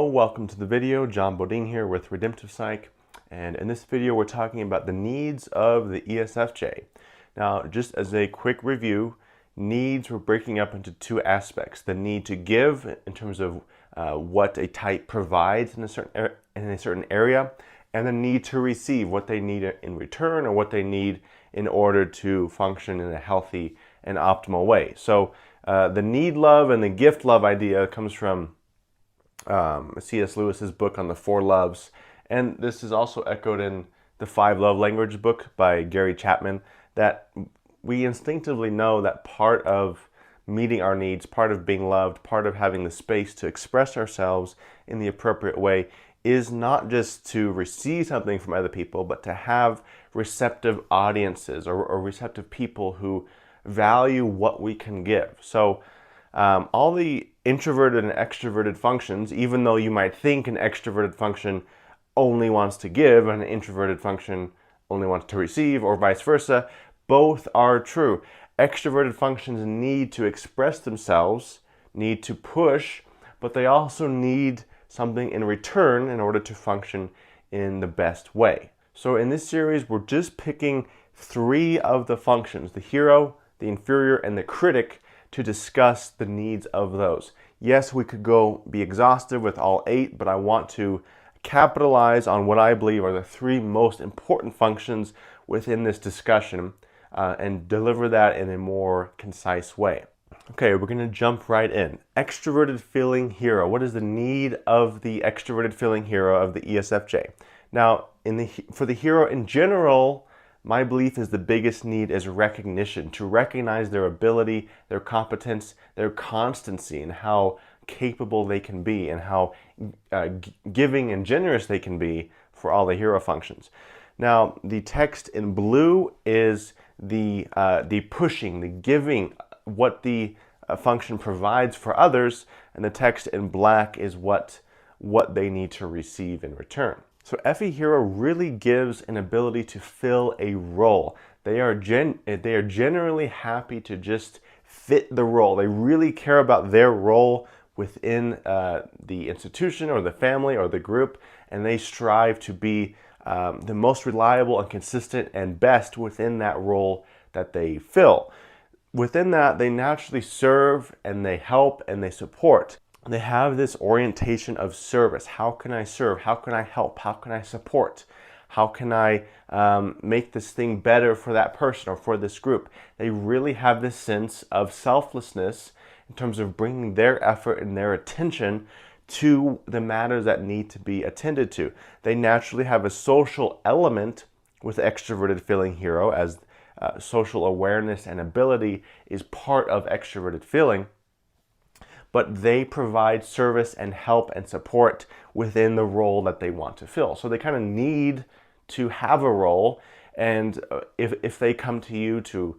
welcome to the video. John Bodine here with Redemptive Psych, and in this video we're talking about the needs of the ESFJ. Now, just as a quick review, needs we're breaking up into two aspects: the need to give in terms of what a type provides in a certain area, and the need to receive, what they need in return or what they need in order to function in a healthy and optimal way. So the need love and the gift love idea comes from C.S. Lewis's book on the 4 loves, and this is also echoed in the 5 love language book by Gary Chapman, that we instinctively know that part of meeting our needs, part of being loved, part of having the space to express ourselves in the appropriate way is not just to receive something from other people, but to have receptive audiences or receptive people who value what we can give. So all the introverted and extroverted functions, even though you might think an extroverted function only wants to give and an introverted function only wants to receive, or vice versa, both are true. Extroverted functions need to express themselves, need to push, but they also need something in return in order to function in the best way. So in this series, we're just picking 3 of the functions: the hero, the inferior, and the critic, to discuss the needs of those. Yes, we could go be exhaustive with all 8, but I want to capitalize on what I believe are the 3 most important functions within this discussion and deliver that in a more concise way. Okay, we're going to jump right in. Extroverted feeling hero. What is the need of the extroverted feeling hero of the ESFJ? Now, for the hero in general, my belief is the biggest need is recognition, to recognize their ability, their competence, their constancy, and how capable they can be, and how giving and generous they can be for all the hero functions. Now, the text in blue is the pushing, the giving, what the function provides for others, and the text in black is what they need to receive in return. So FE Hero really gives an ability to fill a role. They are generally happy to just fit the role. They really care about their role within the institution or the family or the group, and they strive to be the most reliable and consistent and best within that role that they fill. Within that, they naturally serve and they help and they support. They have this orientation of service. How can I serve? How can I help? How can I support? How can I make this thing better for that person or for this group? They really have this sense of selflessness in terms of bringing their effort and their attention to the matters that need to be attended to. They naturally have a social element with extroverted feeling hero, as social awareness and ability is part of extroverted feeling, but they provide service and help and support within the role that they want to fill. So they kind of need to have a role, and if they come to you to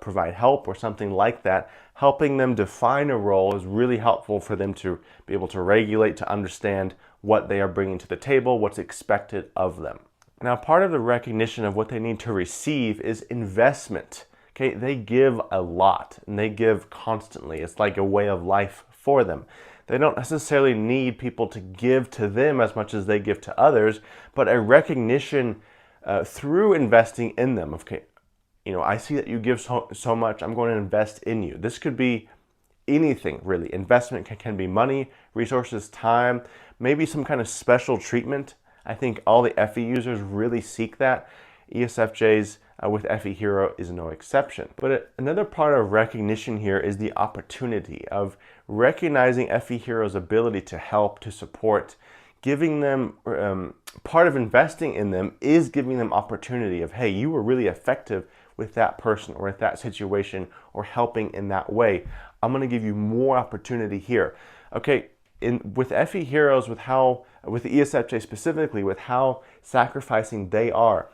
provide help or something like that, helping them define a role is really helpful for them to be able to regulate, to understand what they are bringing to the table, what's expected of them. Now, part of the recognition of what they need to receive is investment. Okay, they give a lot and they give constantly. It's like a way of life for them. They don't necessarily need people to give to them as much as they give to others, but a recognition through investing in them. Okay, I see that you give so much, I'm going to invest in you. This could be anything, really. Investment can be money, resources, time, maybe some kind of special treatment. I think all the FE users really seek that. ESFJs with FE Hero is no exception. But another part of recognition here is the opportunity of recognizing FE Hero's ability to help, to support, giving them, part of investing in them is giving them opportunity of, hey, you were really effective with that person or with that situation or helping in that way. I'm going to give you more opportunity here. Okay, with FE Heroes, with the ESFJ specifically, with how sacrificing they are,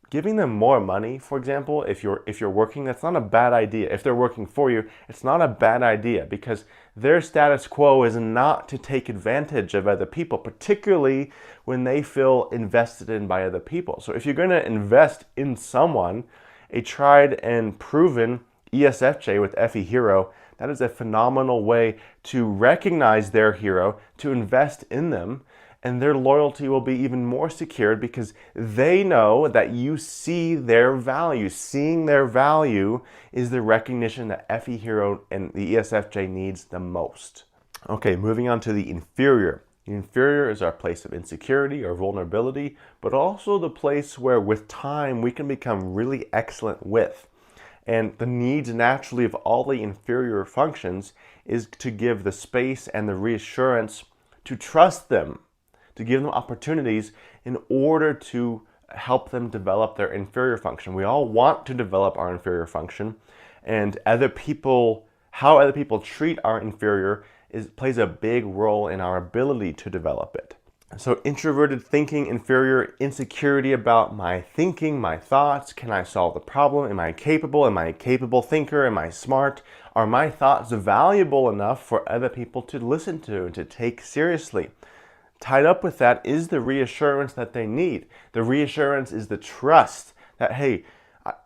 giving them more money, for example, if you're working, that's not a bad idea. If they're working for you, it's not a bad idea, because their status quo is not to take advantage of other people, particularly when they feel invested in by other people. So if you're going to invest in someone, a tried and proven ESFJ with FE Hero that is a phenomenal way to recognize their hero, to invest in them, and their loyalty will be even more secured because they know that you see their value. Seeing their value is the recognition that FE hero and the ESFJ needs the most. Okay, moving on to the inferior. The inferior is our place of insecurity or vulnerability, but also the place where with time we can become really excellent with. And the needs naturally of all the inferior functions is to give the space and the reassurance to trust them, to give them opportunities in order to help them develop their inferior function. We all want to develop our inferior function, and how other people treat our inferior plays a big role in our ability to develop it. So introverted thinking, inferior, insecurity about my thinking, my thoughts. Can I solve the problem? Am I capable? Am I a capable thinker? Am I smart? Are my thoughts valuable enough for other people to listen to and to take seriously? Tied up with that is the reassurance that they need. The reassurance is the trust that, hey,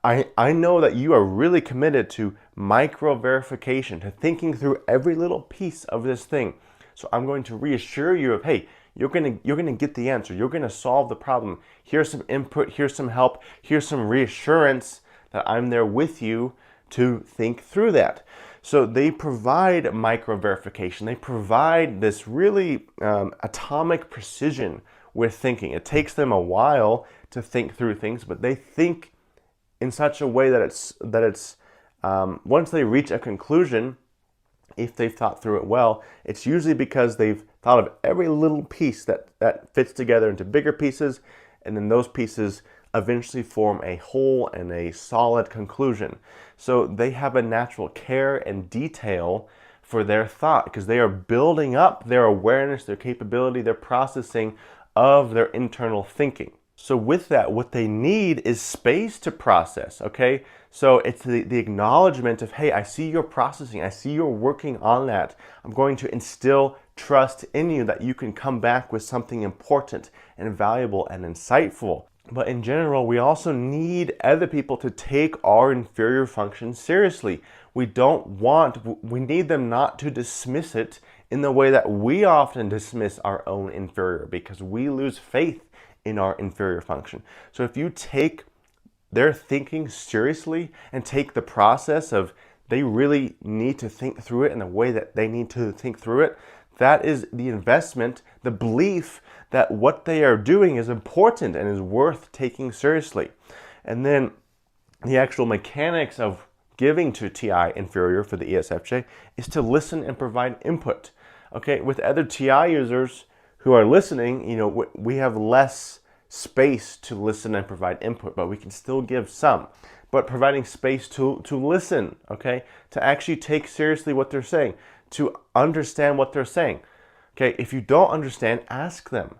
I know that you are really committed to micro-verification, to thinking through every little piece of this thing. So I'm going to reassure you of, hey, you're gonna get the answer. You're gonna solve the problem. Here's some input, here's some help, here's some reassurance that I'm there with you to think through that. So they provide micro-verification. They provide this really atomic precision with thinking. It takes them a while to think through things, but they think in such a way that it's once they reach a conclusion, if they've thought through it well, it's usually because they've thought of every little piece that fits together into bigger pieces, and then those pieces eventually form a whole and a solid conclusion. So they have a natural care and detail for their thought because they are building up their awareness, their capability, their processing of their internal thinking. So with that, what they need is space to process, okay? So it's the acknowledgement of, hey, I see you're processing, I see you're working on that. I'm going to instill trust in you that you can come back with something important and valuable and insightful. But in general, we also need other people to take our inferior functions seriously. We need them not to dismiss it in the way that we often dismiss our own inferior because we lose faith in our inferior function. So if you take their thinking seriously and take the process of they really need to think through it in the way that they need to think through it, that is the investment, the belief that what they are doing is important and is worth taking seriously. And then the actual mechanics of giving to TI inferior for the ESFJ is to listen and provide input. Okay, with other TI users who are listening, we have less space to listen and provide input, but we can still give some. But providing space to listen, okay, to actually take seriously what they're saying, to understand what they're saying. Okay, if you don't understand, ask them.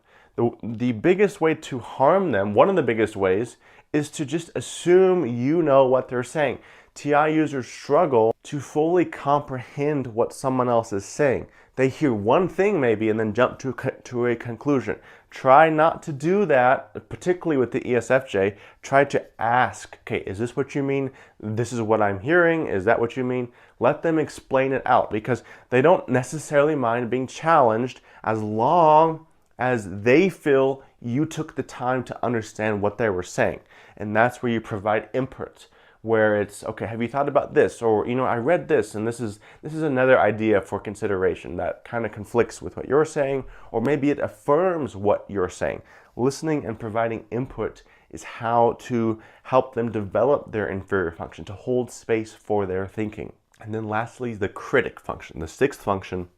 The biggest way to harm them, one of the biggest ways, is to just assume you know what they're saying. TI users struggle to fully comprehend what someone else is saying. They hear one thing maybe and then jump to a conclusion. Try not to do that, particularly with the ESFJ. Try to ask, okay, is this what you mean? This is what I'm hearing. Is that what you mean? Let them explain it out because they don't necessarily mind being challenged as long as they feel you took the time to understand what they were saying. And that's where you provide input, where it's, okay, have you thought about this? Or, I read this, and this is another idea for consideration that kind of conflicts with what you're saying, or maybe it affirms what you're saying. Listening and providing input is how to help them develop their inferior function, to hold space for their thinking. And then lastly, the critic function, the sixth function.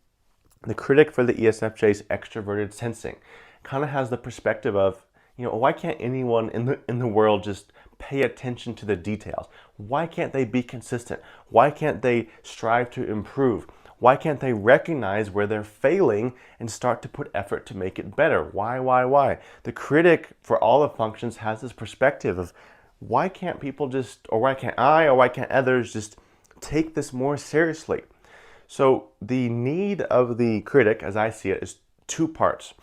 The critic for the ESFJ's extroverted sensing kind of has the perspective of, why can't anyone in the world just pay attention to the details? Why can't they be consistent? Why can't they strive to improve? Why can't they recognize where they're failing and start to put effort to make it better? Why? The critic for all the functions has this perspective of, why can't people just, or why can't I, or why can't others just take this more seriously? So the need of the critic, as I see it, is two parts.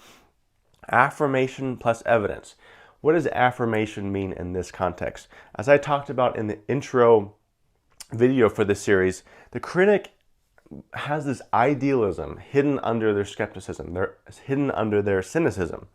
Affirmation plus evidence. What does affirmation mean in this context? As I talked about in the intro video for this series, the critic has this idealism hidden under their skepticism, they're hidden under their cynicism.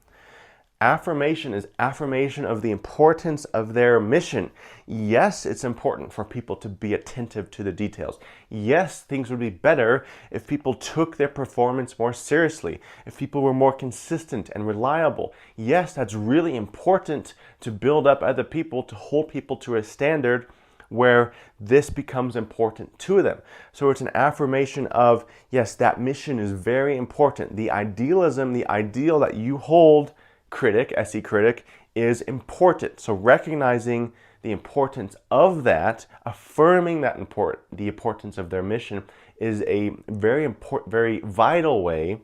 Affirmation is affirmation of the importance of their mission. Yes, it's important for people to be attentive to the details. Yes, things would be better if people took their performance more seriously, if people were more consistent and reliable. Yes, that's really important to build up other people, to hold people to a standard where this becomes important to them. So it's an affirmation of, yes, that mission is very important. The idealism, the ideal that you hold, Critic, SE Critic, is important. So recognizing the importance of that, affirming that the importance of their mission is a very important, very vital way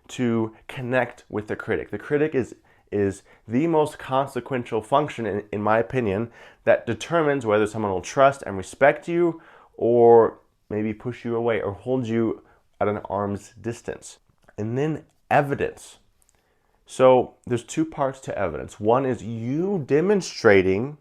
to connect with the critic. The critic is the most consequential function, in my opinion, that determines whether someone will trust and respect you or maybe push you away or hold you at an arm's distance. And then evidence. So there's two parts to evidence. One is you demonstrating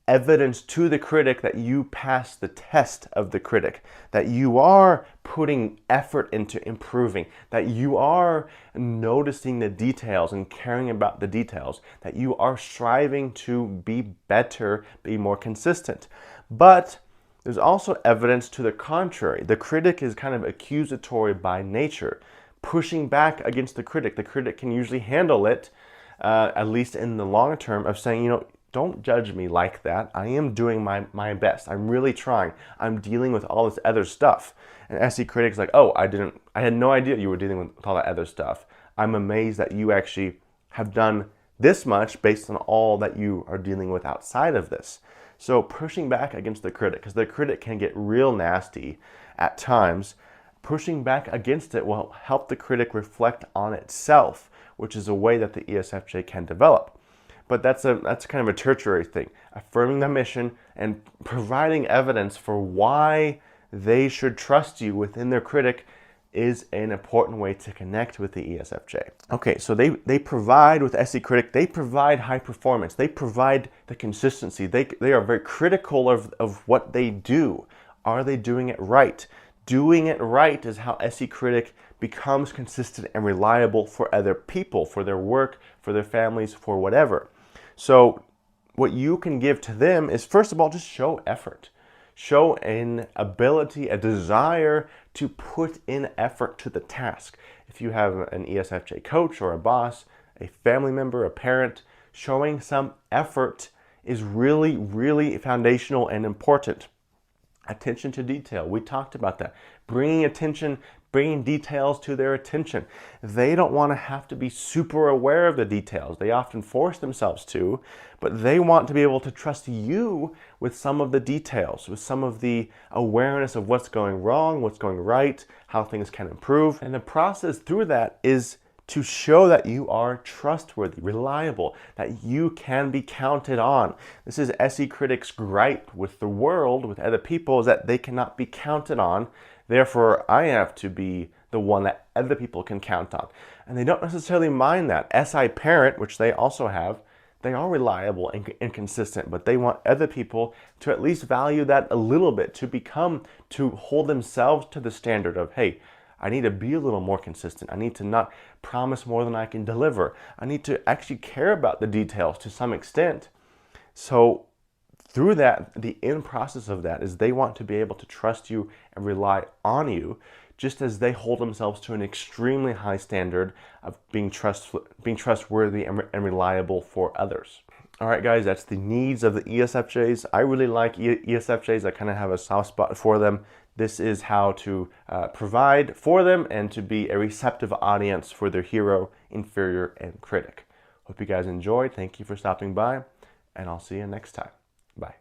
evidence to the critic that you pass the test of the critic, that you are putting effort into improving, that you are noticing the details and caring about the details, that you are striving to be better, be more consistent. But there's also evidence to the contrary. The critic is kind of accusatory by nature, pushing back against the critic. The critic can usually handle it, at least in the long term, of saying, don't judge me like that. I am doing my best. I'm really trying. I'm dealing with all this other stuff. And SE Critic's like, oh, I had no idea you were dealing with all that other stuff. I'm amazed that you actually have done this much based on all that you are dealing with outside of this. So pushing back against the critic, because the critic can get real nasty at times. Pushing back against it will help the critic reflect on itself, which is a way that the ESFJ can develop. But that's kind of a tertiary thing. Affirming the mission and providing evidence for why they should trust you within their critic is an important way to connect with the ESFJ. Okay, so they provide, with SE Critic, they provide high performance. They provide the consistency. They are very critical of what they do. Are they doing it right? Doing it right is how SE Critic becomes consistent and reliable for other people, for their work, for their families, for whatever. So what you can give to them is, first of all, just show effort. Show an ability, a desire to put in effort to the task. If you have an ESFJ coach or a boss, a family member, a parent, showing some effort is really, really foundational and important. Attention to detail. We talked about that. Bringing details to their attention. They don't want to have to be super aware of the details. They often force themselves to, but they want to be able to trust you with some of the details, with some of the awareness of what's going wrong, what's going right, how things can improve. And the process through that is to show that you are trustworthy, reliable, that you can be counted on. This is SE Critic's gripe with the world, with other people, is that they cannot be counted on. Therefore, I have to be the one that other people can count on. And they don't necessarily mind that. SI Parent, which they also have, they are reliable and consistent, but they want other people to at least value that a little bit, to hold themselves to the standard of, hey, I need to be a little more consistent. I need to not promise more than I can deliver. I need to actually care about the details to some extent. So through that, the end process of that is they want to be able to trust you and rely on you, just as they hold themselves to an extremely high standard of being trustworthy and reliable for others. All right, guys, that's the needs of the ESFJs. I really like ESFJs. I kind of have a soft spot for them. This is how to provide for them and to be a receptive audience for their hero, inferior, and critic. Hope you guys enjoyed. Thank you for stopping by, and I'll see you next time. Bye.